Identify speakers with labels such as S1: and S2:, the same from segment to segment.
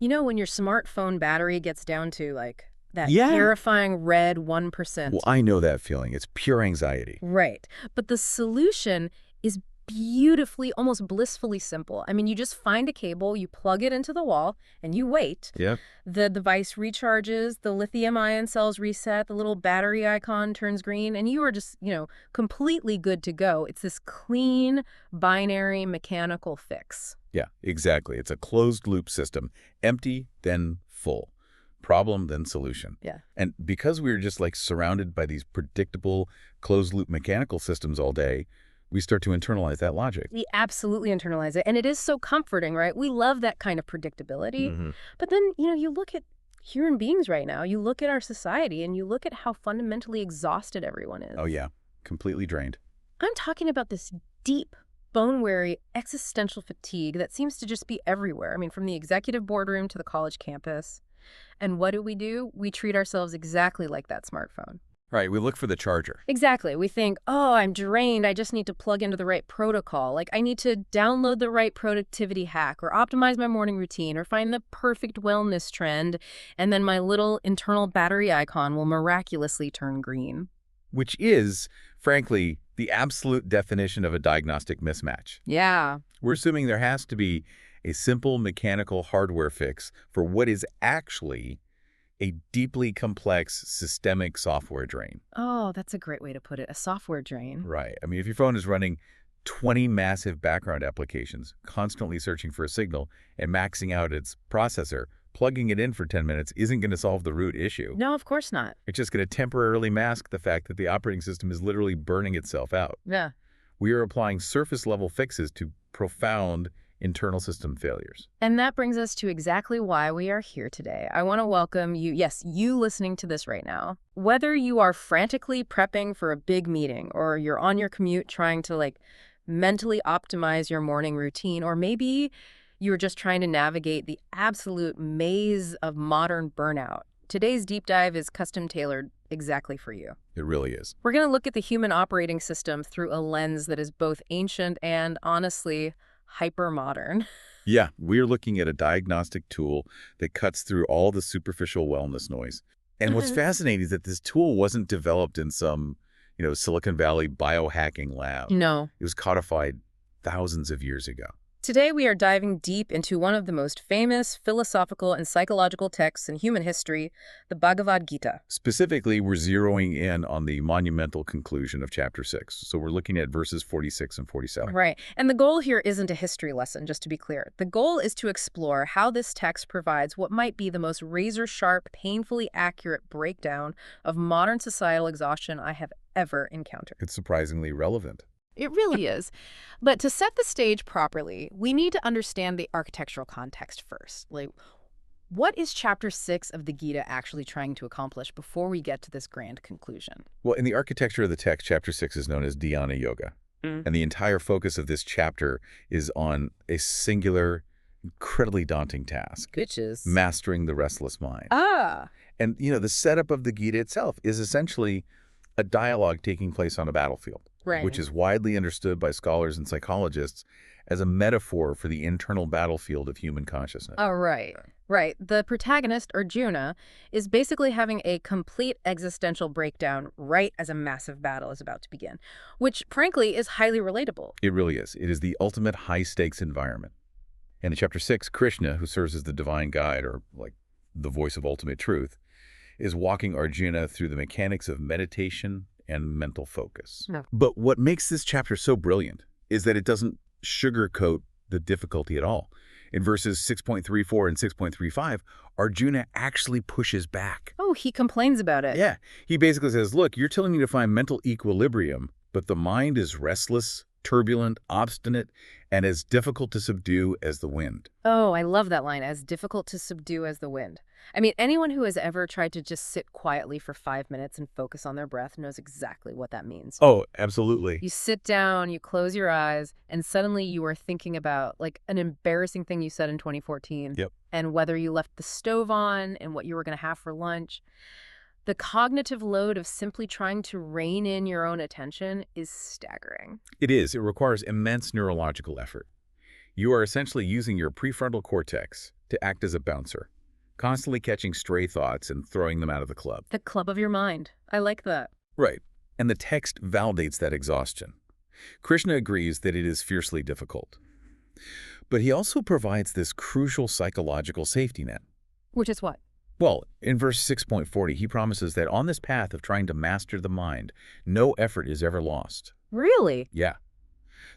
S1: You know, when your smartphone battery gets down to, like, that
S2: Yeah.
S1: terrifying red 1%.
S2: Well, I know that feeling. It's pure anxiety.
S1: Right. But the solution is beautifully, almost blissfully simple. I mean, you just find a cable, you plug it into the wall, and you wait.
S2: Yep.
S1: The device recharges, the lithium-ion cells reset, the little battery icon turns green, and you are just, completely good to go. It's this clean, binary, mechanical fix.
S2: Yeah, exactly. It's a closed-loop system. Empty, then full. Problem, then solution.
S1: Yeah.
S2: And because we're just like surrounded by these predictable closed-loop mechanical systems all day, we start to internalize that logic.
S1: We absolutely internalize it. And it is so comforting, right? We love that kind of predictability.
S2: Mm-hmm.
S1: But then, you look at human beings right now, you look at our society, and you look at how fundamentally exhausted everyone is.
S2: Oh, yeah. Completely drained.
S1: I'm talking about this deep, bone-weary, existential fatigue that seems to just be everywhere. I mean, from the executive boardroom to the college campus. And what do? We treat ourselves exactly like that smartphone.
S2: Right, we look for the charger.
S1: Exactly. We think, oh, I'm drained. I just need to plug into the right protocol. Like, I need to download the right productivity hack or optimize my morning routine or find the perfect wellness trend. And then my little internal battery icon will miraculously turn green.
S2: Which is, frankly, the absolute definition of a diagnostic mismatch.
S1: Yeah.
S2: We're assuming there has to be a simple mechanical hardware fix for what is actually a deeply complex systemic software drain.
S1: Oh, that's a great way to put it. A software drain.
S2: Right. I mean, if your phone is running 20 massive background applications, constantly searching for a signal and maxing out its processor, plugging it in for 10 minutes isn't going to solve the root issue.
S1: No, of course not.
S2: It's just going to temporarily mask the fact that the operating system is literally burning itself out.
S1: Yeah.
S2: We are applying surface-level fixes to profound internal system failures.
S1: And that brings us to exactly why we are here today. I want to welcome you, yes, you listening to this right now. Whether you are frantically prepping for a big meeting or you're on your commute trying to mentally optimize your morning routine, or maybe you're just trying to navigate the absolute maze of modern burnout, today's deep dive is custom tailored exactly for you.
S2: It really is.
S1: We're going to look at the human operating system through a lens that is both ancient and, honestly, hyper-modern.
S2: Yeah, we're looking at a diagnostic tool that cuts through all the superficial wellness noise. And what's fascinating is that this tool wasn't developed in some, Silicon Valley biohacking lab.
S1: No.
S2: It was codified thousands of years ago.
S1: Today, we are diving deep into one of the most famous philosophical and psychological texts in human history, the Bhagavad Gita.
S2: Specifically, we're zeroing in on the monumental conclusion of Chapter 6. So we're looking at verses 46 and 47.
S1: Right. And the goal here isn't a history lesson, just to be clear. The goal is to explore how this text provides what might be the most razor-sharp, painfully accurate breakdown of modern societal exhaustion I have ever encountered.
S2: It's surprisingly relevant.
S1: It really is. But to set the stage properly, we need to understand the architectural context first. What is Chapter 6 of the Gita actually trying to accomplish before we get to this grand conclusion?
S2: Well, in the architecture of the text, Chapter 6 is known as dhyana yoga. And the entire focus of this chapter is on a singular, incredibly daunting task.
S1: Which is?
S2: Mastering the restless mind.
S1: Ah.
S2: And, the setup of the Gita itself is essentially a dialogue taking place on a battlefield.
S1: Right.
S2: Which is widely understood by scholars and psychologists as a metaphor for the internal battlefield of human consciousness.
S1: Oh, right. Right. The protagonist, Arjuna, is basically having a complete existential breakdown right as a massive battle is about to begin, which, frankly, is highly relatable.
S2: It really is. It is the ultimate high-stakes environment. And in Chapter 6, Krishna, who serves as the divine guide, or the voice of ultimate truth, is walking Arjuna through the mechanics of meditation and mental focus.
S1: No.
S2: But what makes this chapter so brilliant is that it doesn't sugarcoat the difficulty at all. In verses 6.34 and 6.35, Arjuna actually pushes back.
S1: Oh, he complains about it.
S2: Yeah. He basically says, look, you're telling me to find mental equilibrium, but the mind is restless, turbulent, obstinate, and as difficult to subdue as the wind.
S1: Oh, I love that line, as difficult to subdue as the wind. I mean, anyone who has ever tried to just sit quietly for 5 minutes and focus on their breath knows exactly what that means.
S2: Oh, absolutely.
S1: You sit down, you close your eyes, and suddenly you are thinking about an embarrassing thing you said in 2014.
S2: Yep.
S1: And whether you left the stove on and what you were going to have for lunch. The cognitive load of simply trying to rein in your own attention is staggering.
S2: It is. It requires immense neurological effort. You are essentially using your prefrontal cortex to act as a bouncer, constantly catching stray thoughts and throwing them out of the club.
S1: The club of your mind. I like that.
S2: Right. And the text validates that exhaustion. Krishna agrees that it is fiercely difficult. But he also provides this crucial psychological safety net.
S1: Which is what?
S2: Well, in verse 6.40, he promises that on this path of trying to master the mind, no effort is ever lost.
S1: Really?
S2: Yeah.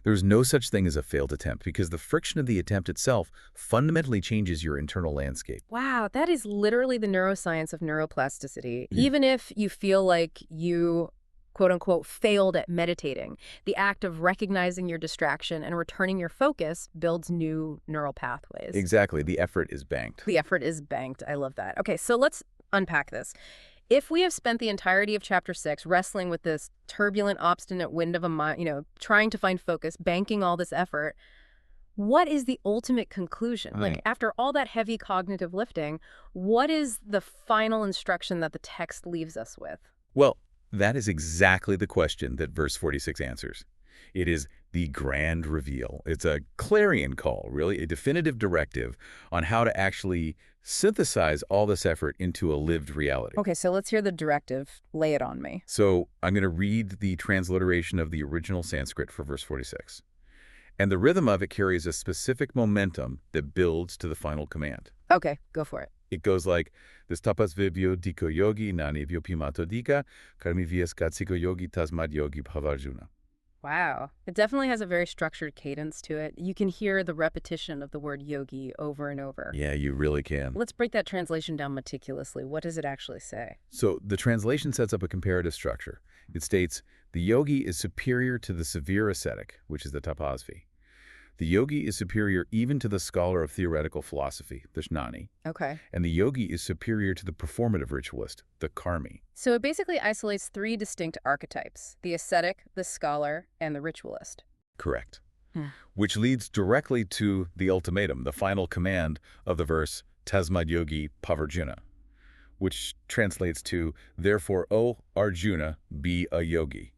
S2: There's no such thing as a failed attempt because the friction of the attempt itself fundamentally changes your internal landscape.
S1: Wow, that is literally the neuroscience of neuroplasticity. Even if you feel like you, quote unquote, failed at meditating, the act of recognizing your distraction and returning your focus builds new neural pathways.
S2: Exactly. The effort is banked.
S1: The effort is banked. I love that. Okay, so let's unpack this. If we have spent the entirety of chapter 6 wrestling with this turbulent, obstinate wind of a mind, trying to find focus, banking all this effort, what is the ultimate conclusion?
S2: Right.
S1: Like, after all that heavy cognitive lifting, what is the final instruction that the text leaves us with?
S2: Well, that is exactly the question that verse 46 answers. It is the grand reveal. It's a clarion call, really, a definitive directive on how to actually synthesize all this effort into a lived reality.
S1: Okay, so let's hear the directive. Lay it on me.
S2: So I'm going to read the transliteration of the original Sanskrit for verse 46. And the rhythm of it carries a specific momentum that builds to the final command.
S1: Okay, go for it.
S2: It goes like, this tapas vibhyo diko yogi nani vyopimato dika karmi vyas katsiko yogi tasmad yogi bhavarjuna.
S1: Wow. It definitely has a very structured cadence to it. You can hear the repetition of the word yogi over and over.
S2: Yeah, you really can.
S1: Let's break that translation down meticulously. What does it actually say?
S2: So the translation sets up a comparative structure. It states, the yogi is superior to the severe ascetic, which is the tapasvi. The yogi is superior even to the scholar of theoretical philosophy, the jnani.
S1: Okay.
S2: And the yogi is superior to the performative ritualist, the karmi.
S1: So it basically isolates three distinct archetypes: the ascetic, the scholar, and the ritualist.
S2: Correct. Which leads directly to the ultimatum, the final command of the verse, Tasmad yogi bhavarjuna, which translates to, therefore, O Arjuna, be a yogi.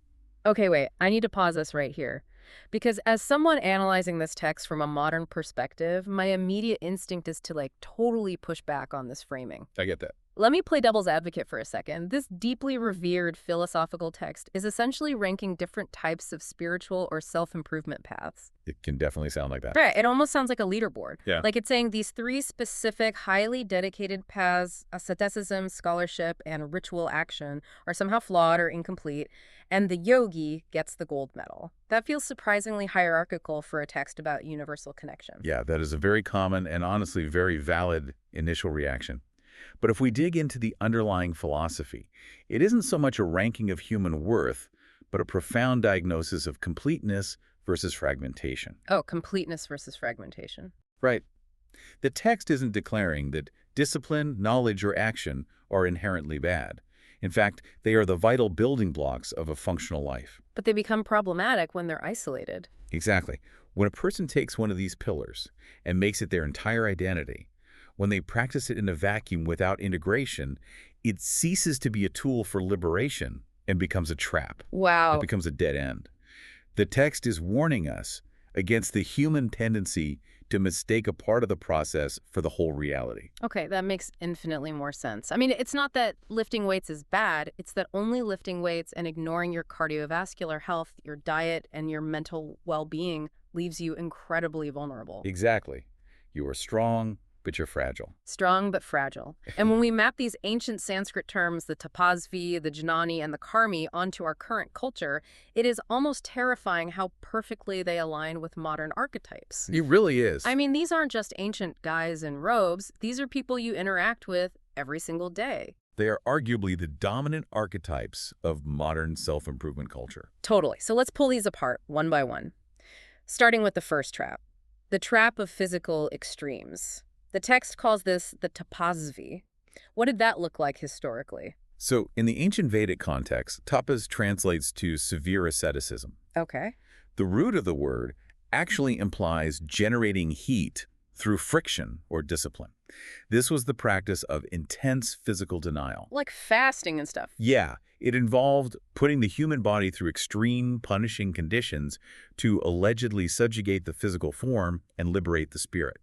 S1: Okay, wait. I need to pause us right here. Because as someone analyzing this text from a modern perspective, my immediate instinct is to totally push back on this framing.
S2: I get that.
S1: Let me play devil's advocate for a second. This deeply revered philosophical text is essentially ranking different types of spiritual or self-improvement paths.
S2: It can definitely sound like that.
S1: Right. It almost sounds like a leaderboard.
S2: Yeah.
S1: Like it's saying these three specific, highly dedicated paths, asceticism, scholarship, and ritual action, are somehow flawed or incomplete, and the yogi gets the gold medal. That feels surprisingly hierarchical for a text about universal connection.
S2: Yeah, that is a very common and honestly very valid initial reaction. But if we dig into the underlying philosophy, it isn't so much a ranking of human worth, but a profound diagnosis of completeness versus fragmentation.
S1: Oh, completeness versus fragmentation.
S2: Right. The text isn't declaring that discipline, knowledge, or action are inherently bad. In fact, they are the vital building blocks of a functional life.
S1: But they become problematic when they're isolated.
S2: Exactly. When a person takes one of these pillars and makes it their entire identity, when they practice it in a vacuum without integration, it ceases to be a tool for liberation and becomes a trap.
S1: Wow.
S2: It becomes a dead end. The text is warning us against the human tendency to mistake a part of the process for the whole reality.
S1: Okay, that makes infinitely more sense. I mean, it's not that lifting weights is bad. It's that only lifting weights and ignoring your cardiovascular health, your diet, and your mental well-being leaves you incredibly vulnerable.
S2: Exactly. You are strong, but you're fragile.
S1: Strong but fragile. And when we map these ancient Sanskrit terms, the tapasvi, the jnani, and the karmi, onto our current culture, it is almost terrifying how perfectly they align with modern archetypes.
S2: It really is.
S1: I mean, these aren't just ancient guys in robes. These are people you interact with every single day.
S2: They are arguably the dominant archetypes of modern self-improvement culture.
S1: Totally. So let's pull these apart one by one. Starting with the first trap, the trap of physical extremes. The text calls this the tapasvi. What did that look like historically?
S2: So, in the ancient Vedic context, tapas translates to severe asceticism.
S1: Okay.
S2: The root of the word actually implies generating heat through friction or discipline. This was the practice of intense physical denial.
S1: Like fasting and stuff.
S2: Yeah, it involved putting the human body through extreme, punishing conditions to allegedly subjugate the physical form and liberate the spirit.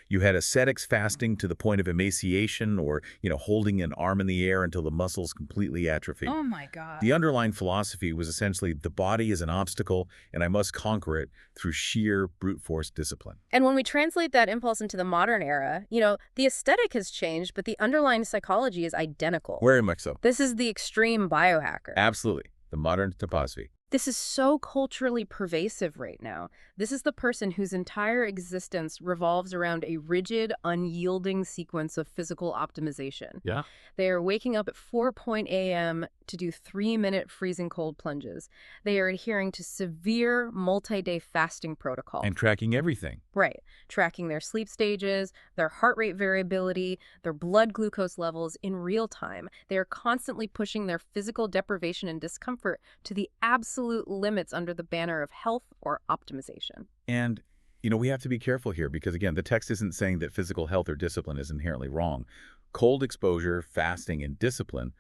S2: You had ascetics fasting to the point of emaciation or, holding an arm in the air until the muscles completely atrophy.
S1: Oh my God.
S2: The underlying philosophy was essentially the body is an obstacle and I must conquer it through sheer brute force discipline.
S1: And when we translate that impulse into the modern era, the aesthetic has changed, but the underlying psychology is identical.
S2: Very much so.
S1: This is the extreme biohacker.
S2: Absolutely. The modern topography.
S1: This is so culturally pervasive right now. This is the person whose entire existence revolves around a rigid, unyielding sequence of physical optimization.
S2: Yeah.
S1: They are waking up at 4 a.m. to do 3-minute freezing cold plunges. They are adhering to severe multi-day fasting protocol.
S2: And tracking everything.
S1: Right. Tracking their sleep stages, their heart rate variability, their blood glucose levels in real time. They are constantly pushing their physical deprivation and discomfort to the absolute limits under the banner of health or optimization.
S2: And, we have to be careful here because, again, the text isn't saying that physical health or discipline is inherently wrong. Cold exposure, fasting, and discipline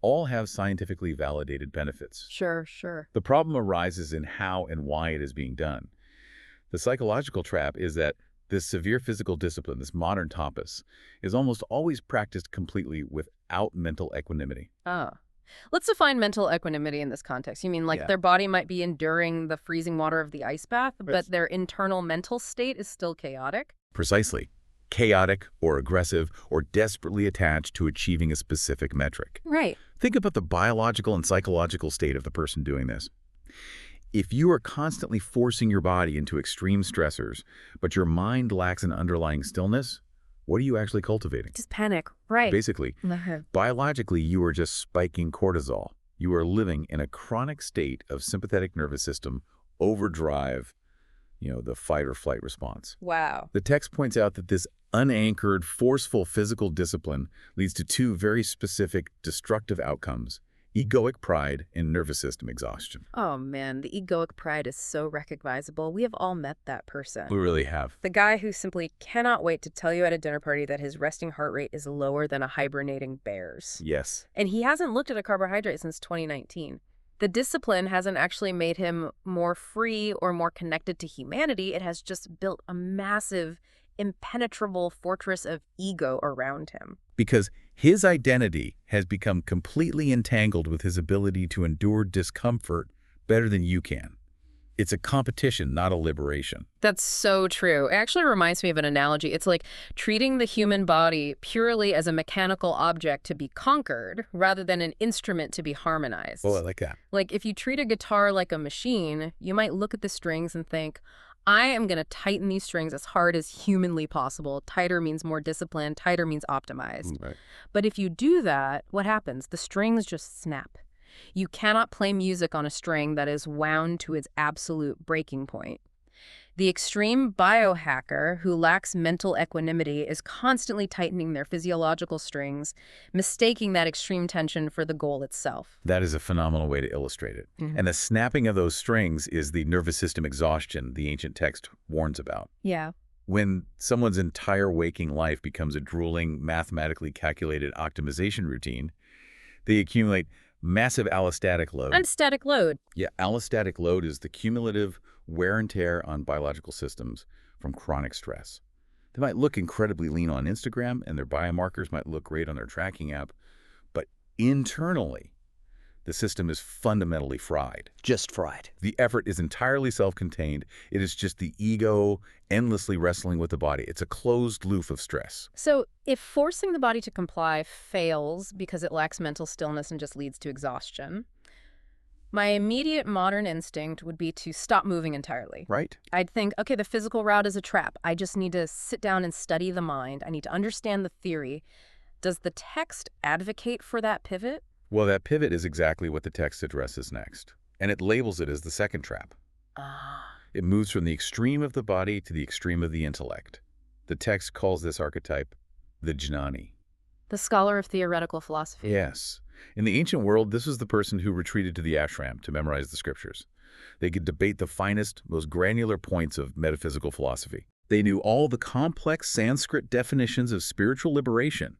S2: all have scientifically validated benefits.
S1: Sure.
S2: The problem arises in how and why it is being done. The psychological trap is that this severe physical discipline, this modern tapas, is almost always practiced completely without mental equanimity.
S1: Ah. Let's define mental equanimity in this context. You mean their body might be enduring the freezing water of the ice bath, but their internal mental state is still chaotic?
S2: Precisely. Chaotic or aggressive or desperately attached to achieving a specific metric.
S1: Right.
S2: Think about the biological and psychological state of the person doing this. If you are constantly forcing your body into extreme stressors, but your mind lacks an underlying stillness, what are you actually cultivating?
S1: Just panic. Right.
S2: Basically, biologically, you are just spiking cortisol. You are living in a chronic state of sympathetic nervous system overdrive, the fight or flight response.
S1: Wow.
S2: The text points out that this unanchored, forceful physical discipline leads to two very specific destructive outcomes: egoic pride and nervous system exhaustion.
S1: Oh man, the egoic pride is so recognizable. We have all met that person.
S2: We really have.
S1: The guy who simply cannot wait to tell you at a dinner party that his resting heart rate is lower than a hibernating bear's.
S2: Yes.
S1: And he hasn't looked at a carbohydrate since 2019. The discipline hasn't actually made him more free or more connected to humanity. It has just built a massive, impenetrable fortress of ego around him.
S2: Because his identity has become completely entangled with his ability to endure discomfort better than you can. It's a competition, not a liberation.
S1: That's so true. It actually reminds me of an analogy. It's like treating the human body purely as a mechanical object to be conquered rather than an instrument to be harmonized.
S2: Oh, I like that.
S1: Like if you treat a guitar like a machine, you might look at the strings and think, I am going to tighten these strings as hard as humanly possible. Tighter means more disciplined. Tighter means optimized.
S2: Right.
S1: But if you do that, what happens? The strings just snap. You cannot play music on a string that is wound to its absolute breaking point. The extreme biohacker who lacks mental equanimity is constantly tightening their physiological strings, mistaking that extreme tension for the goal itself.
S2: That is a phenomenal way to illustrate it. And the snapping of those strings is the nervous system exhaustion the ancient text warns about.
S1: Yeah.
S2: When someone's entire waking life becomes a drooling, mathematically calculated optimization routine, they accumulate massive allostatic load.
S1: And static load.
S2: Yeah, allostatic load is the cumulative wear and tear on biological systems from chronic stress. They might look incredibly lean on Instagram, and their biomarkers might look great on their tracking app, but internally, the system is fundamentally fried.
S3: Just fried.
S2: The effort is entirely self-contained. It is just the ego endlessly wrestling with the body. It's a closed loop of stress.
S1: So if forcing the body to comply fails because it lacks mental stillness and just leads to exhaustion, my immediate modern instinct would be to stop moving entirely.
S2: Right?
S1: I'd think, okay, the physical route is a trap. I just need to sit down and study the mind. I need to understand the theory. Does the text advocate for that pivot?
S2: Well, that pivot is exactly what the text addresses next, and it labels it as the second trap. It moves from the extreme of the body to the extreme of the intellect. The text calls this archetype the jnani.
S1: The scholar of theoretical philosophy.
S2: Yes. In the ancient world, this was the person who retreated to the ashram to memorize the scriptures. They could debate the finest, most granular points of metaphysical philosophy. They knew all the complex Sanskrit definitions of spiritual liberation.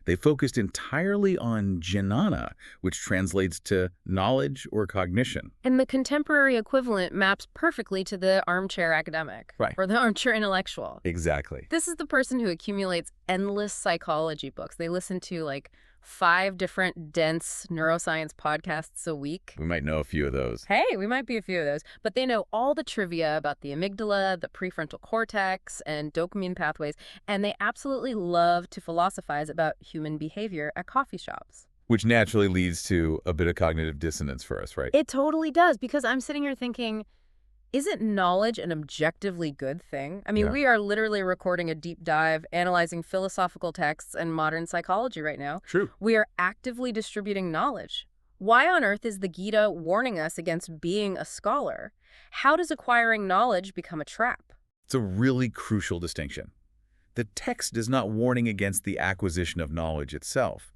S2: They focused entirely on jnana, which translates to knowledge or cognition.
S1: And the contemporary equivalent maps perfectly to the armchair academic.
S2: Right.
S1: Or the armchair intellectual.
S2: Exactly.
S1: This is the person who accumulates endless psychology books. They listen to like 5 different dense neuroscience podcasts a week.
S2: We might know a few of those.
S1: Hey, we might be a few of those. But they know all the trivia about the amygdala, the prefrontal cortex, and dopamine pathways. And they absolutely love to philosophize about human behavior at coffee shops.
S2: Which naturally leads to a bit of cognitive dissonance for us, right?
S1: It totally does, because I'm sitting here thinking, isn't knowledge an objectively good thing? I mean,
S2: Yeah.
S1: we are literally recording a deep dive, analyzing philosophical texts and modern psychology right now.
S2: True.
S1: We are actively distributing knowledge. Why on earth is the Gita warning us against being a scholar? How does acquiring knowledge become a trap?
S2: It's a really crucial distinction. The text is not warning against the acquisition of knowledge itself.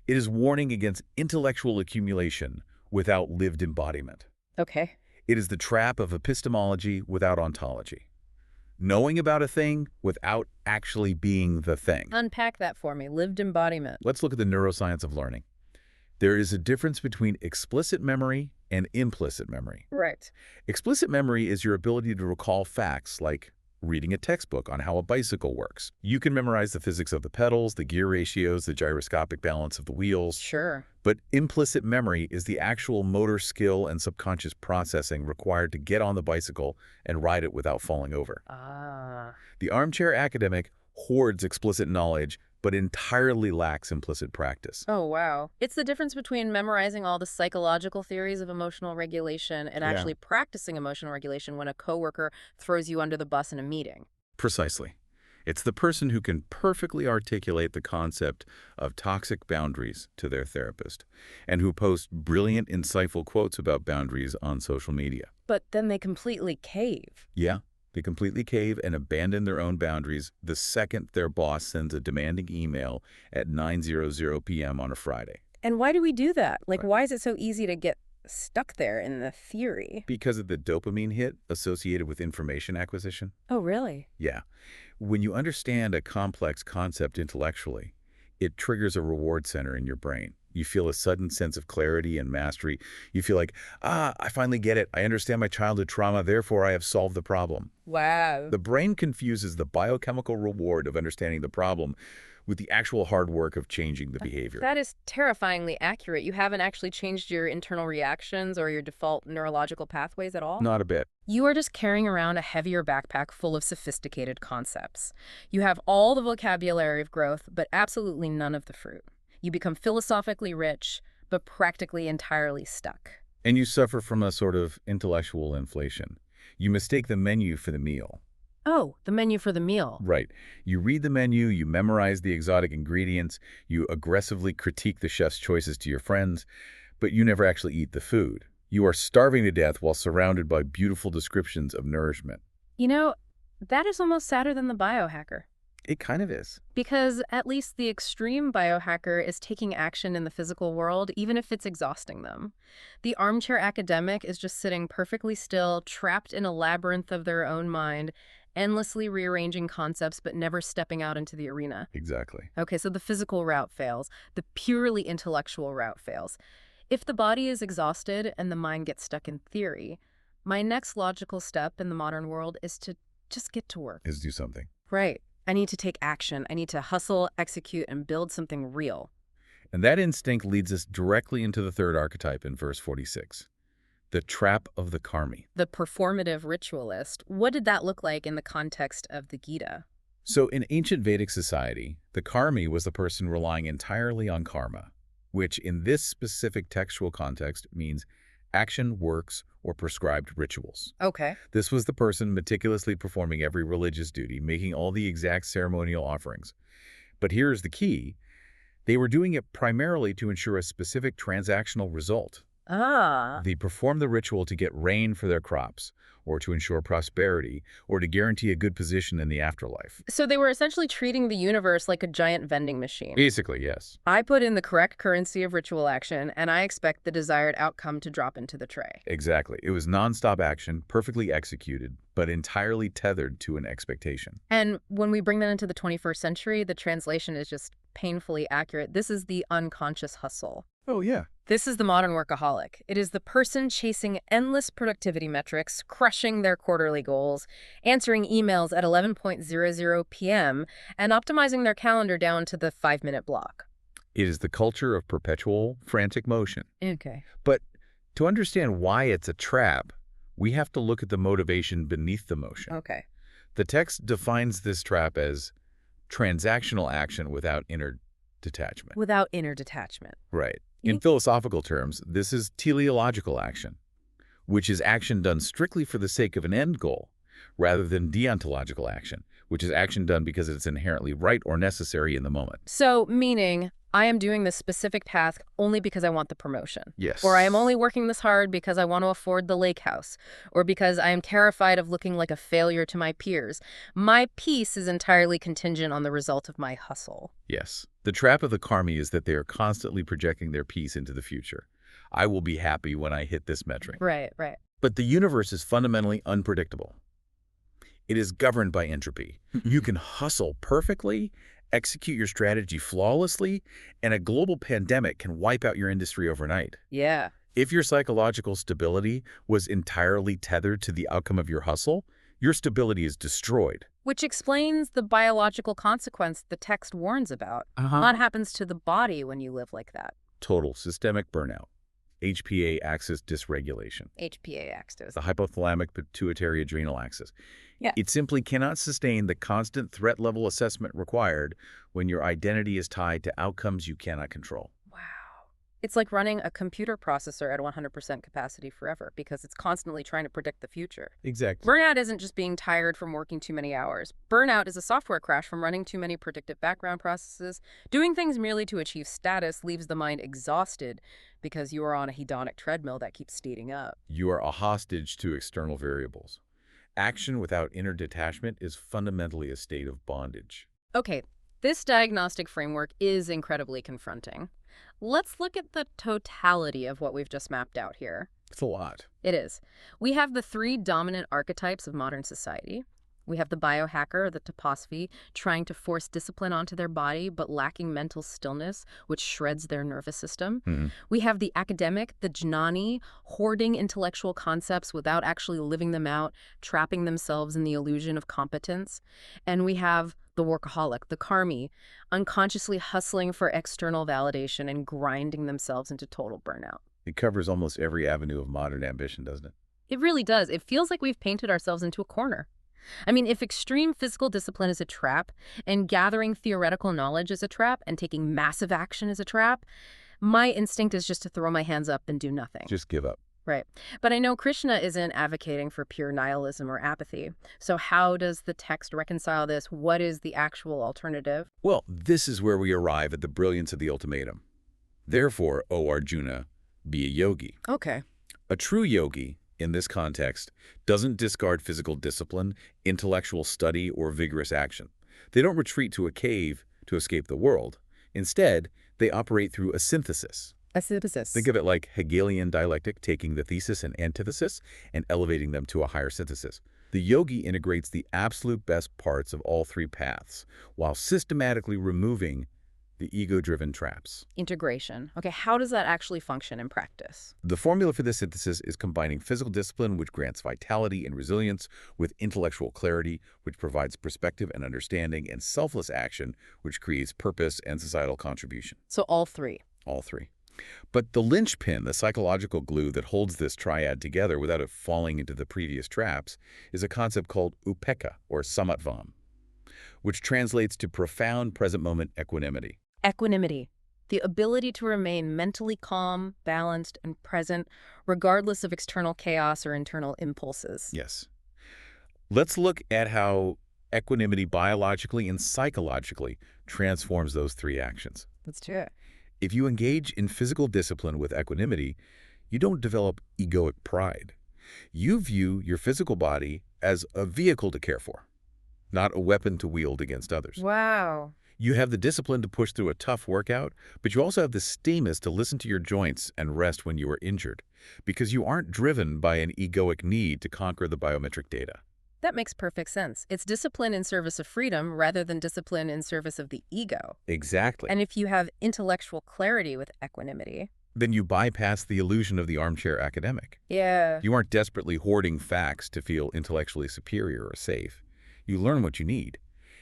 S2: It is warning against intellectual accumulation without lived embodiment.
S1: Okay.
S2: It is the trap of epistemology without ontology. Knowing about a thing without actually being the thing.
S1: Unpack that for me. Lived embodiment.
S2: Let's look at the neuroscience of learning. There is a difference between explicit memory and implicit memory.
S1: Right.
S2: Explicit memory is your ability to recall facts like reading a textbook on how a bicycle works. You can memorize the physics of the pedals, the gear ratios, the gyroscopic balance of the wheels.
S1: Sure.
S2: But implicit memory is the actual motor skill and subconscious processing required to get on the bicycle and ride it without falling over.
S1: Ah.
S2: The armchair academic hoards explicit knowledge, but entirely lacks implicit practice.
S1: Oh, wow. It's the difference between memorizing all the psychological theories of emotional regulation and actually practicing emotional regulation when a coworker throws you under the bus in a meeting.
S2: Precisely. It's the person who can perfectly articulate the concept of toxic boundaries to their therapist and who posts brilliant, insightful quotes about boundaries on social media.
S1: But then they completely cave.
S2: Yeah, they completely cave and abandon their own boundaries the second their boss sends a demanding email at 9:00 p.m. on a Friday.
S1: And why do we do that? Like,
S2: Right.
S1: why is it so easy to get stuck there in the theory?
S2: Because of the dopamine hit associated with information acquisition.
S1: Oh, really?
S2: Yeah. When you understand a complex concept intellectually, it triggers a reward center in your brain. You feel a sudden sense of clarity and mastery. You feel like, I finally get it. I understand my childhood trauma, therefore I have solved the problem.
S1: Wow.
S2: The brain confuses the biochemical reward of understanding the problem with the actual hard work of changing the behavior.
S1: That is terrifyingly accurate. You haven't actually changed your internal reactions or your default neurological pathways at all?
S2: Not a bit.
S1: You are just carrying around a heavier backpack full of sophisticated concepts. You have all the vocabulary of growth, but absolutely none of the fruit. You become philosophically rich, but practically entirely stuck.
S2: And you suffer from a sort of intellectual inflation. You mistake the menu for the meal.
S1: Oh, the menu for the meal.
S2: Right. You read the menu, you memorize the exotic ingredients, you aggressively critique the chef's choices to your friends, but you never actually eat the food. You are starving to death while surrounded by beautiful descriptions of nourishment.
S1: You know, that is almost sadder than the biohacker.
S2: It kind of is.
S1: Because at least the extreme biohacker is taking action in the physical world, even if it's exhausting them. The armchair academic is just sitting perfectly still, trapped in a labyrinth of their own mind, endlessly rearranging concepts but never stepping out into the arena.
S2: Exactly.
S1: Okay, so the physical route fails. The purely intellectual route fails. If the body is exhausted and the mind gets stuck in theory, my next logical step in the modern world is to just get to work.
S2: Is do something.
S1: Right. I need to take action. I need to hustle, execute, and build something real.
S2: And that instinct leads us directly into the third archetype in verse 46. The trap of the karmi.
S1: The performative ritualist. What did that look like in the context of the Gita?
S2: So in ancient Vedic society, the karmi was the person relying entirely on karma, which in this specific textual context means action, works, or prescribed rituals.
S1: Okay.
S2: This was the person meticulously performing every religious duty, making all the exact ceremonial offerings. But here's the key. They were doing it primarily to ensure a specific transactional result. They performed the ritual to get rain for their crops, or to ensure prosperity, or to guarantee a good position in the afterlife.
S1: So they were essentially treating the universe like a giant vending machine.
S2: Basically, yes.
S1: I put in the correct currency of ritual action, and I expect the desired outcome to drop into the tray.
S2: Exactly. It was nonstop action, perfectly executed, but entirely tethered to an expectation.
S1: And when we bring that into the 21st century, the translation is just painfully accurate. This is the unconscious hustle.
S2: Oh, yeah.
S1: This is the modern workaholic. It is the person chasing endless productivity metrics, crushing their quarterly goals, answering emails at 11:00 p.m., and optimizing their calendar down to the 5-minute block.
S2: It is the culture of perpetual, frantic motion.
S1: Okay.
S2: But to understand why it's a trap, we have to look at the motivation beneath the motion.
S1: Okay.
S2: The text defines this trap as transactional action without inner detachment.
S1: Without inner detachment.
S2: Right. In philosophical terms, this is teleological action, which is action done strictly for the sake of an end goal, rather than deontological action, which is action done because it's inherently right or necessary in the moment.
S1: So, meaning, I am doing this specific task only because I want the promotion.
S2: Yes.
S1: Or I am only working this hard because I want to afford the lake house. Or because I am terrified of looking like a failure to my peers. My peace is entirely contingent on the result of my hustle.
S2: Yes. The trap of the karmi is that they are constantly projecting their peace into the future. I will be happy when I hit this metric.
S1: Right, right.
S2: But the universe is fundamentally unpredictable. It is governed by entropy. You can hustle perfectly, execute your strategy flawlessly, and a global pandemic can wipe out your industry overnight.
S1: Yeah.
S2: If your psychological stability was entirely tethered to the outcome of your hustle, your stability is destroyed.
S1: Which explains the biological consequence the text warns about. What happens to the body when you live like that?
S2: Total systemic burnout. HPA axis dysregulation.
S1: HPA axis.
S2: The hypothalamic pituitary adrenal axis.
S1: Yeah.
S2: It simply cannot sustain the constant threat level assessment required when your identity is tied to outcomes you cannot control.
S1: Wow. It's like running a computer processor at 100% capacity forever because it's constantly trying to predict the future.
S2: Exactly.
S1: Burnout isn't just being tired from working too many hours. Burnout is a software crash from running too many predictive background processes. Doing things merely to achieve status leaves the mind exhausted because you are on a hedonic treadmill that keeps speeding up.
S2: You are a hostage to external variables. Action without inner detachment is fundamentally a state of bondage.
S1: Okay, this diagnostic framework is incredibly confronting. Let's look at the totality of what we've just mapped out here.
S2: It's a lot.
S1: It is. We have the 3 dominant archetypes of modern society. We have the biohacker, the toposophy, trying to force discipline onto their body but lacking mental stillness, which shreds their nervous system. We have the academic, the jnani, hoarding intellectual concepts without actually living them out, trapping themselves in the illusion of competence. And we have the workaholic, the karmi, unconsciously hustling for external validation and grinding themselves into total burnout.
S2: It covers almost every avenue of modern ambition, doesn't it?
S1: It really does. It feels like we've painted ourselves into a corner. I mean, if extreme physical discipline is a trap, and gathering theoretical knowledge is a trap, and taking massive action is a trap, my instinct is just to throw my hands up and do nothing.
S2: Just give up.
S1: Right. But I know Krishna isn't advocating for pure nihilism or apathy. So how does the text reconcile this? What is the actual alternative?
S2: Well, this is where we arrive at the brilliance of the ultimatum. Therefore, O Arjuna, be a yogi.
S1: Okay.
S2: A true yogi, in this context, doesn't discard physical discipline, intellectual study, or vigorous action. They don't retreat to a cave to escape the world. Instead, they operate through a synthesis.
S1: A synthesis.
S2: Think of it like Hegelian dialectic, taking the thesis and antithesis and elevating them to a higher synthesis. The yogi integrates the absolute best parts of all 3 paths while systematically removing the ego-driven traps.
S1: Integration. Okay, how does that actually function in practice?
S2: The formula for this synthesis is combining physical discipline, which grants vitality and resilience, with intellectual clarity, which provides perspective and understanding, and selfless action, which creates purpose and societal contribution.
S1: So all 3.
S2: All 3. But the linchpin, the psychological glue that holds this triad together without it falling into the previous traps, is a concept called upekkha, or samatvam, which translates to profound present-moment equanimity.
S1: Equanimity. The ability to remain mentally calm, balanced, and present, regardless of external chaos or internal impulses.
S2: Yes. Let's look at how equanimity biologically and psychologically transforms those 3 actions.
S1: Let's do it.
S2: If you engage in physical discipline with equanimity, you don't develop egoic pride. You view your physical body as a vehicle to care for, not a weapon to wield against others.
S1: Wow.
S2: You have the discipline to push through a tough workout, but you also have the steamus to listen to your joints and rest when you are injured, because you aren't driven by an egoic need to conquer the biometric data.
S1: That makes perfect sense. It's discipline in service of freedom rather than discipline in service of the ego.
S2: Exactly.
S1: And if you have intellectual clarity with equanimity,
S2: Then you bypass the illusion of the armchair academic.
S1: yeah,
S2: You aren't desperately hoarding facts to feel intellectually superior or safe. You learn what you need.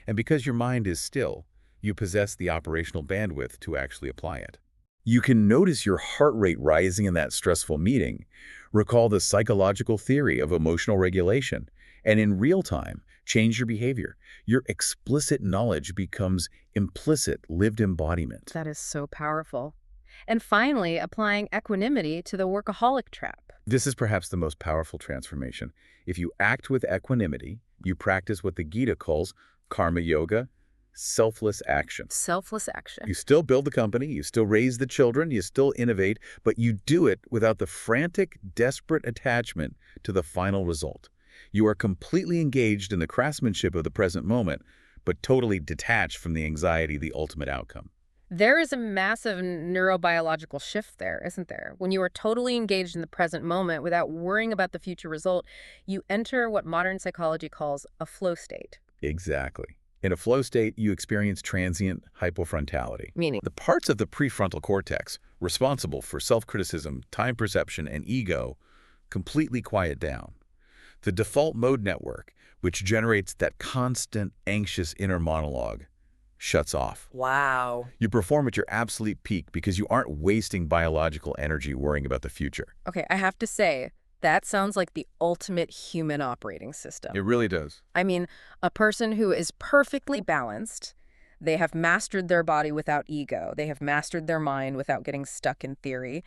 S2: And because your mind is still, you possess the operational bandwidth to actually apply it. You can notice your heart rate rising in that stressful meeting, recall the psychological theory of emotional regulation, and in real time, change your behavior. Your explicit knowledge becomes implicit lived embodiment.
S1: that is so powerful. And finally, applying equanimity to the workaholic trap.
S2: This is perhaps the most powerful transformation. If you act with equanimity, you practice what the Gita calls karma yoga, selfless action.
S1: Selfless action.
S2: You still build the company, you still raise the children, you still innovate, but you do it without the frantic, desperate attachment to the final result. You are completely engaged in the craftsmanship of the present moment, but totally detached from the anxiety of the ultimate outcome.
S1: There is a massive neurobiological shift there, isn't there? When you are totally engaged in the present moment without worrying about the future result, you enter what modern psychology calls a flow state.
S2: Exactly. In a flow state, you experience transient hypofrontality.
S1: Meaning?
S2: The parts of the prefrontal cortex responsible for self-criticism, time perception, and ego completely quiet down. The default mode network, which generates that constant, anxious inner monologue, shuts off.
S1: Wow.
S2: You perform at your absolute peak because you aren't wasting biological energy worrying about the future.
S1: Okay, I have to say, that sounds like the ultimate human operating system.
S2: It really does.
S1: I mean, a person who is perfectly balanced, they have mastered their body without ego, they have mastered their mind without getting stuck in theory,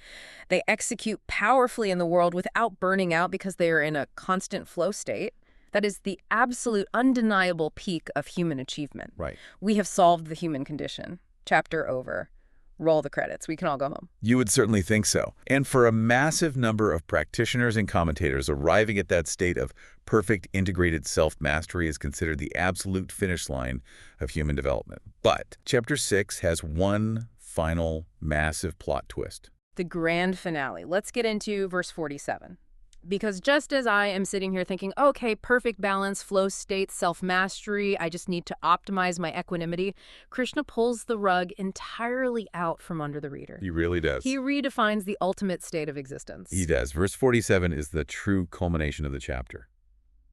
S1: they execute powerfully in the world without burning out because they are in a constant flow state. That is the absolute undeniable peak of human achievement.
S2: Right.
S1: We have solved the human condition. Chapter over. Roll the credits. We can all go home.
S2: You would certainly think so. And for a massive number of practitioners and commentators, arriving at that state of perfect integrated self-mastery is considered the absolute finish line of human development. But Chapter 6 has one final massive plot twist.
S1: The grand finale. Let's get into verse 47. Because just as I am sitting here thinking, okay, perfect balance, flow state, self-mastery, I just need to optimize my equanimity, Krishna pulls the rug entirely out from under the reader.
S2: He really does.
S1: He redefines the ultimate state of existence.
S2: He does. Verse 47 is the true culmination of the chapter.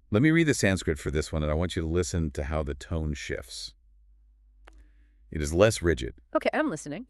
S2: Let me read the Sanskrit for this one, and I want you to listen to how the tone shifts. It is less rigid.
S1: Okay, I'm listening.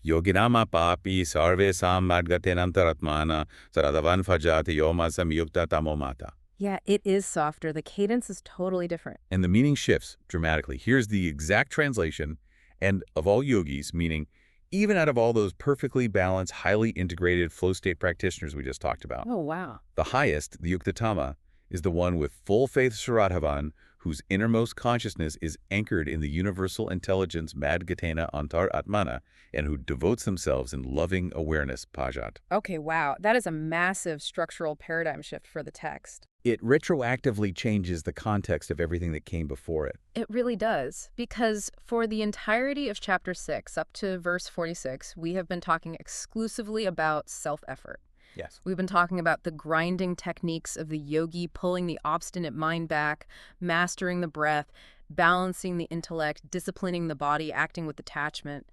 S2: Yoginama papi sarve sammadgatenantaratmana saradavan fajati yoma samyukta tamomata.
S1: Yeah, it is softer. The cadence is totally different.
S2: And the meaning shifts dramatically. Here's the exact translation, and of all yogis, meaning even out of all those perfectly balanced, highly integrated flow state practitioners we just talked about.
S1: Oh, wow.
S2: The highest, the Yuktatama, is the one with full faith Saradhavan, whose innermost consciousness is anchored in the universal intelligence Madgatena Antar Atmana, and who devotes themselves in loving awareness Pajat.
S1: Okay, wow. That is a massive structural paradigm shift for the text.
S2: It retroactively changes the context of everything that came before it.
S1: It really does, because for the entirety of Chapter 6, up to verse 46, we have been talking exclusively about self-effort.
S2: Yes.
S1: We've been talking about the grinding techniques of the yogi, pulling the obstinate mind back, mastering the breath, balancing the intellect, disciplining the body, acting with detachment.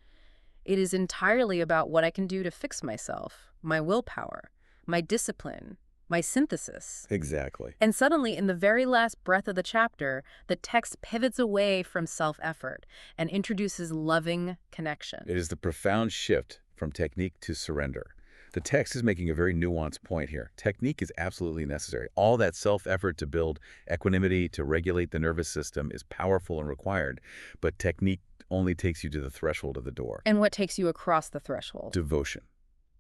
S1: It is entirely about what I can do to fix myself, my willpower, my discipline, my synthesis.
S2: Exactly.
S1: And suddenly, in the very last breath of the chapter, the text pivots away from self-effort and introduces loving connection.
S2: It is the profound shift from technique to surrender. The text is making a very nuanced point here. Technique is absolutely necessary. All that self-effort to build equanimity, to regulate the nervous system is powerful and required, but technique only takes you to the threshold of the door.
S1: And what takes you across the threshold?
S2: Devotion,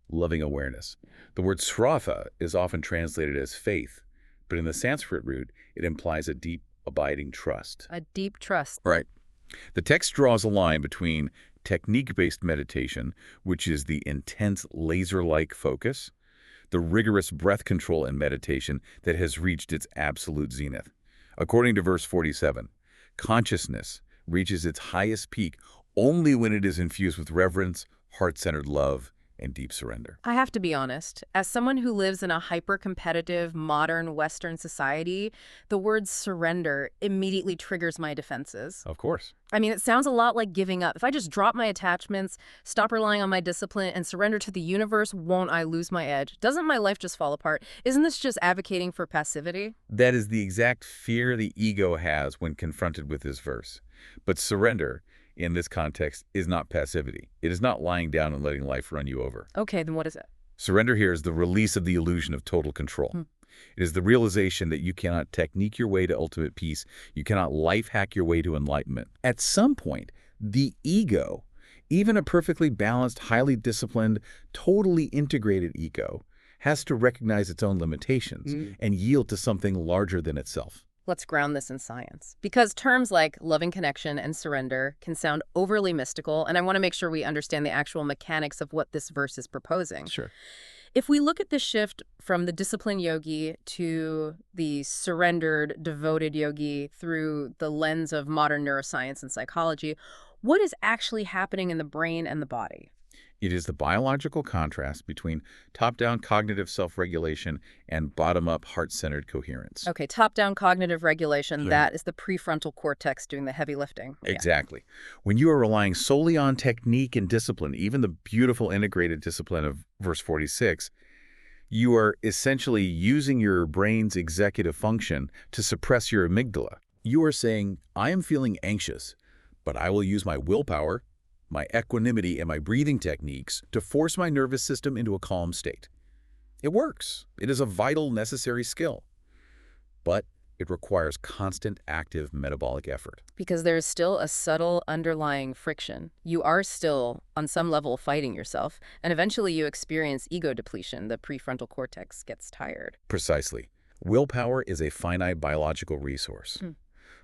S2: loving awareness. The word sraddha is often translated as faith, but in the Sanskrit root, it implies a deep, abiding trust.
S1: A deep trust.
S2: Right. The text draws a line between technique-based meditation, which is the intense laser-like focus, the rigorous breath control and meditation that has reached its absolute zenith. According to verse 47, consciousness reaches its highest peak only when it is infused with reverence, heart-centered love, and deep surrender.
S1: I have to be honest. As someone who lives in a hyper-competitive, modern Western society, the word surrender immediately triggers my defenses.
S2: Of course.
S1: I mean, it sounds a lot like giving up. If I just drop my attachments, stop relying on my discipline, and surrender to the universe, won't I lose my edge? Doesn't my life just fall apart? Isn't this just advocating for passivity?
S2: That is the exact fear the ego has when confronted with this verse. But surrender, in this context, is not passivity. It is not lying down and letting life run you over.
S1: Okay, then what is it?
S2: Surrender here is the release of the illusion of total control. It is the realization that you cannot technique your way to ultimate peace. You cannot life hack your way to enlightenment. At some point, the ego, even a perfectly balanced, highly disciplined, totally integrated ego, has to recognize its own limitations and yield to something larger than itself.
S1: Let's ground this in science. Because terms like loving connection and surrender can sound overly mystical, and I want to make sure we understand the actual mechanics of what this verse is proposing.
S2: Sure.
S1: If we look at the shift from the disciplined yogi to the surrendered, devoted yogi through the lens of modern neuroscience and psychology, what is actually happening in the brain and the body?
S2: It is the biological contrast between top-down cognitive self-regulation and bottom-up heart-centered coherence.
S1: Okay, top-down cognitive regulation,
S2: Yeah.
S1: that is the prefrontal cortex doing the heavy lifting. Yeah.
S2: Exactly. When you are relying solely on technique and discipline, even the beautiful integrated discipline of verse 46, you are essentially using your brain's executive function to suppress your amygdala. You are saying, I am feeling anxious, but I will use my willpower, my equanimity, and my breathing techniques to force my nervous system into a calm state. It works. It is a vital, necessary skill. But it requires constant, active metabolic effort.
S1: Because there's still a subtle underlying friction. You are still, on some level, fighting yourself, and eventually you experience ego depletion. The prefrontal cortex gets tired.
S2: Precisely. Willpower is a finite biological resource.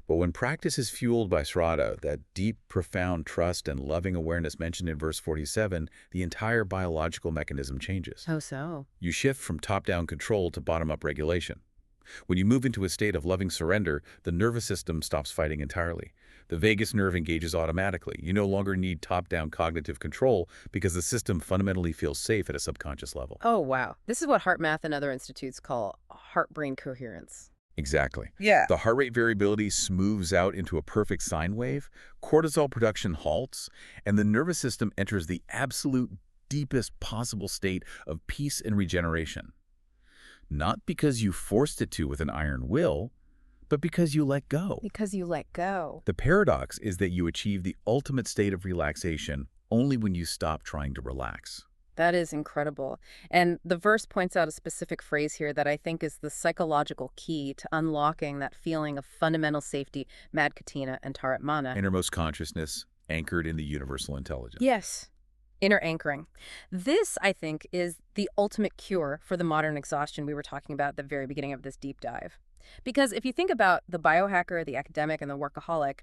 S2: But when practice is fueled by sraddha, that deep, profound trust and loving awareness mentioned in verse 47, the entire biological mechanism changes.
S1: Oh, so?
S2: You shift from top-down control to bottom-up regulation. When you move into a state of loving surrender, the nervous system stops fighting entirely. The vagus nerve engages automatically. You no longer need top-down cognitive control because the system fundamentally feels safe at a subconscious level.
S1: Oh, wow. This is what HeartMath and other institutes call heart-brain coherence.
S2: Exactly.
S1: Yeah.
S2: The heart rate variability smooths out into a perfect sine wave, cortisol production halts, and the nervous system enters the absolute deepest possible state of peace and regeneration. Not because you forced it to with an iron will, but because you let go.
S1: Because you let go.
S2: The paradox is that you achieve the ultimate state of relaxation only when you stop trying to relax.
S1: That is incredible. And the verse points out a specific phrase here that I think is the psychological key to unlocking that feeling of fundamental safety, Madkatina and Taratmana.
S2: Innermost consciousness anchored in the universal intelligence.
S1: Yes. Inner anchoring. This, I think, is the ultimate cure for the modern exhaustion we were talking about at the very beginning of this deep dive. Because if you think about the biohacker, the academic, and the workaholic,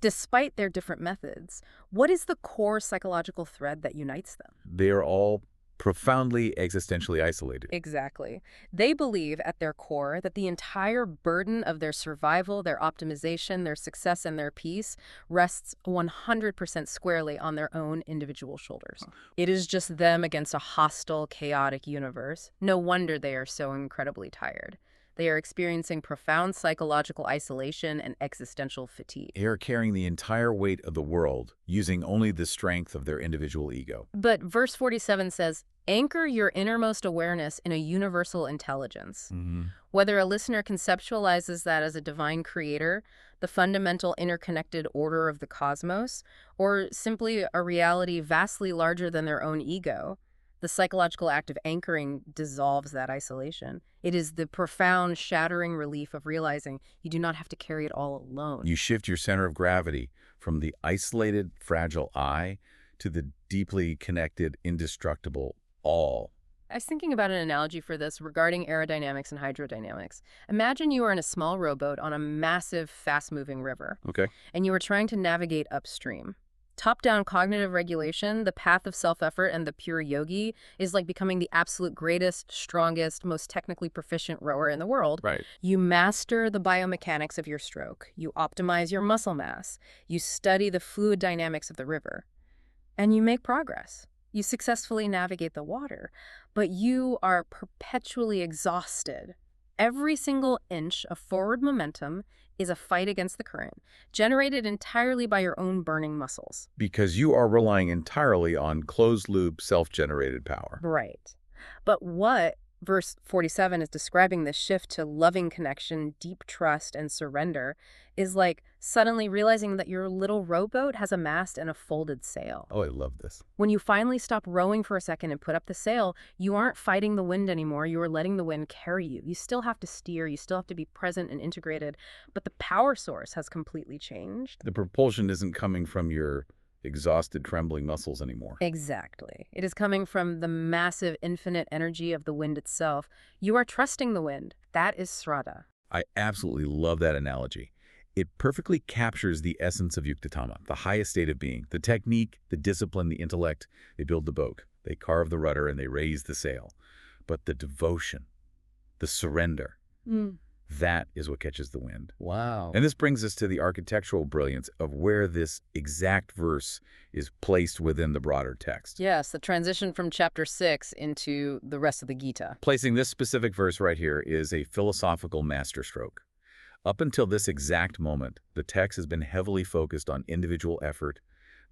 S1: despite their different methods, what is the core psychological thread that unites them?
S2: They are all profoundly existentially isolated.
S1: Exactly. They believe at their core that the entire burden of their survival, their optimization, their success, and their peace rests 100% squarely on their own individual shoulders. It is just them against a hostile, chaotic universe. No wonder they are so incredibly tired. They are experiencing profound psychological isolation and existential fatigue.
S2: They are carrying the entire weight of the world, using only the strength of their individual ego.
S1: But verse 47 says, anchor your innermost awareness in a universal intelligence. Whether a listener conceptualizes that as a divine creator, the fundamental interconnected order of the cosmos, or simply a reality vastly larger than their own ego, the psychological act of anchoring dissolves that isolation. It is the profound, shattering relief of realizing you do not have to carry it all alone.
S2: You shift your center of gravity from the isolated, fragile I to the deeply connected, indestructible all.
S1: I was thinking about an analogy for this regarding aerodynamics and hydrodynamics. Imagine you are in a small rowboat on a massive, fast-moving river,
S2: Okay.
S1: and you are trying to navigate upstream. Top-down cognitive regulation, the path of self-effort, and the pure yogi is like becoming the absolute greatest, strongest, most technically proficient rower in the world.
S2: Right.
S1: You master the biomechanics of your stroke. You optimize your muscle mass. You study the fluid dynamics of the river. And you make progress. You successfully navigate the water, but you are perpetually exhausted. Every single inch of forward momentum is a fight against the current, generated entirely by your own burning muscles.
S2: Because you are relying entirely on closed-loop, self-generated power.
S1: Right. But what verse 47 is describing this shift to loving connection, deep trust, and surrender is like suddenly realizing that your little rowboat has a mast and a folded sail.
S2: Oh, I love this.
S1: When you finally stop rowing for a second and put up the sail, you aren't fighting the wind anymore. You are letting the wind carry you. You still have to steer. You still have to be present and integrated. But the power source has completely changed.
S2: The propulsion isn't coming from your exhausted, trembling muscles anymore.
S1: Exactly. It is coming from the massive, infinite energy of the wind itself. You are trusting the wind. That is Sraddha.
S2: I absolutely love that analogy. It perfectly captures the essence of Yuktitama, the highest state of being, the technique, the discipline, the intellect. They build the boat, they carve the rudder, and they raise the sail. But the devotion, the surrender, that is what catches the wind.
S1: Wow.
S2: And this brings us to the architectural brilliance of where this exact verse is placed within the broader text.
S1: Yes, the transition from chapter 6 into the rest of the Gita.
S2: Placing this specific verse right here is a philosophical masterstroke. Up until this exact moment, the text has been heavily focused on individual effort,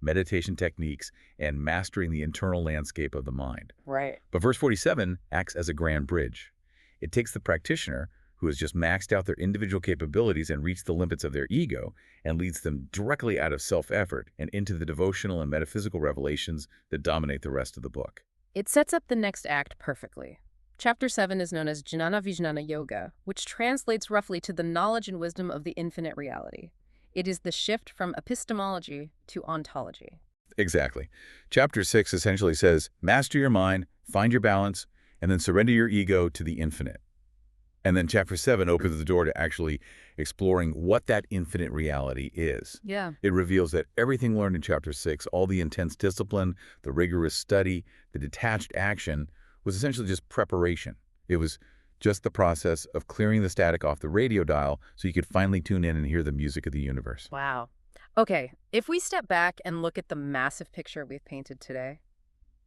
S2: meditation techniques, and mastering the internal landscape of the mind.
S1: Right.
S2: But verse 47 acts as a grand bridge. It takes the practitioner who has just maxed out their individual capabilities and reached the limits of their ego and leads them directly out of self-effort and into the devotional and metaphysical revelations that dominate the rest of the book.
S1: It sets up the next act perfectly. Chapter 7 is known as Jnana Vijnana Yoga, which translates roughly to the knowledge and wisdom of the infinite reality. It is the shift from epistemology to ontology.
S2: Exactly. Chapter 6 essentially says, master your mind, find your balance, and then surrender your ego to the infinite. And then chapter 7 opens the door to actually exploring what that infinite reality is.
S1: Yeah.
S2: It reveals that everything learned in chapter 6, all the intense discipline, the rigorous study, the detached action, was essentially just preparation. It was just the process of clearing the static off the radio dial so you could finally tune in and hear the music of the universe.
S1: Wow. Okay, if we step back and look at the massive picture we've painted today,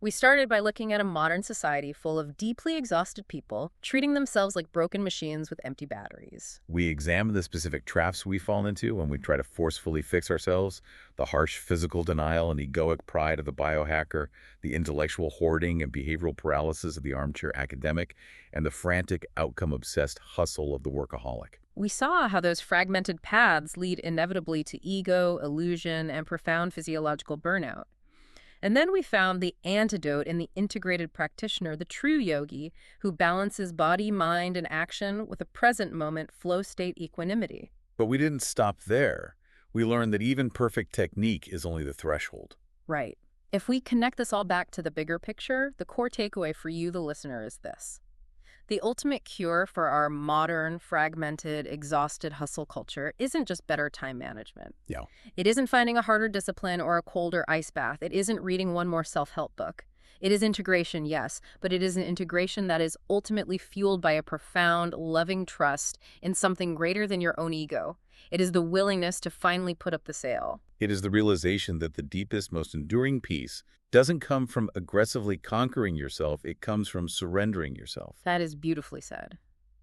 S1: we started by looking at a modern society full of deeply exhausted people treating themselves like broken machines with empty batteries.
S2: We examine the specific traps we fall into when we try to forcefully fix ourselves, the harsh physical denial and egoic pride of the biohacker, the intellectual hoarding and behavioral paralysis of the armchair academic, and the frantic, outcome-obsessed hustle of the workaholic.
S1: We saw how those fragmented paths lead inevitably to ego, illusion, and profound physiological burnout. And then we found the antidote in the integrated practitioner, the true yogi, who balances body, mind, and action with a present moment flow state equanimity.
S2: But we didn't stop there. We learned that even perfect technique is only the threshold.
S1: Right. If we connect this all back to the bigger picture, the core takeaway for you, the listener, is this. The ultimate cure for our modern, fragmented, exhausted hustle culture isn't just better time management.
S2: Yeah.
S1: It isn't finding a harder discipline or a colder ice bath. It isn't reading one more self-help book. It is integration, yes, but it is an integration that is ultimately fueled by a profound, loving trust in something greater than your own ego. It is the willingness to finally put up the sail.
S2: It is the realization that the deepest, most enduring peace doesn't come from aggressively conquering yourself. It comes from surrendering yourself.
S1: That is beautifully said.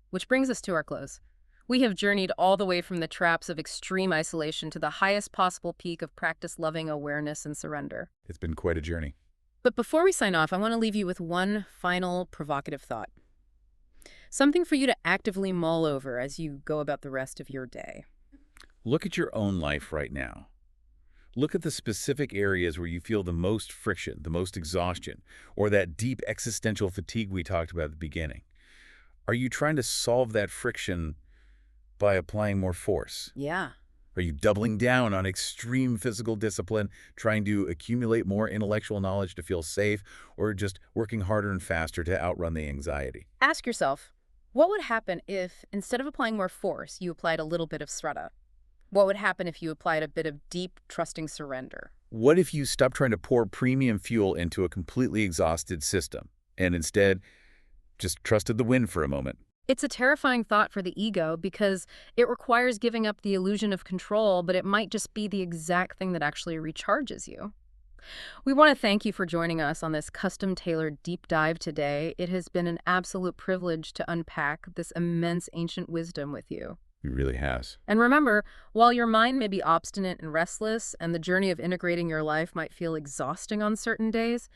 S1: Which brings us to our close. We have journeyed all the way from the traps of extreme isolation to the highest possible peak of practice-loving awareness and surrender.
S2: It's been quite a journey.
S1: But before we sign off, I want to leave you with one final provocative thought. Something for you to actively mull over as you go about the rest of your day.
S2: Look at your own life right now. Look at the specific areas where you feel the most friction, the most exhaustion, or that deep existential fatigue we talked about at the beginning. Are you trying to solve that friction by applying more force?
S1: Yeah.
S2: Are you doubling down on extreme physical discipline, trying to accumulate more intellectual knowledge to feel safe, or just working harder and faster to outrun the anxiety?
S1: Ask yourself, what would happen if, instead of applying more force, you applied a little bit of Sraddha? What would happen if you applied a bit of deep, trusting surrender?
S2: What if you stopped trying to pour premium fuel into a completely exhausted system and instead just trusted the wind for a moment?
S1: It's a terrifying thought for the ego because it requires giving up the illusion of control, but it might just be the exact thing that actually recharges you. We want to thank you for joining us on this custom-tailored deep dive today. It has been an absolute privilege to unpack this immense ancient wisdom with you.
S2: It really has.
S1: And remember, while your mind may be obstinate and restless, and the journey of integrating your life might feel exhausting on certain days,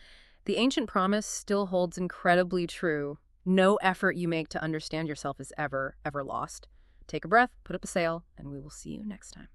S1: the ancient promise still holds incredibly true. No effort you make to understand yourself is ever, ever lost. Take a breath, put up a sail, and we will see you next time.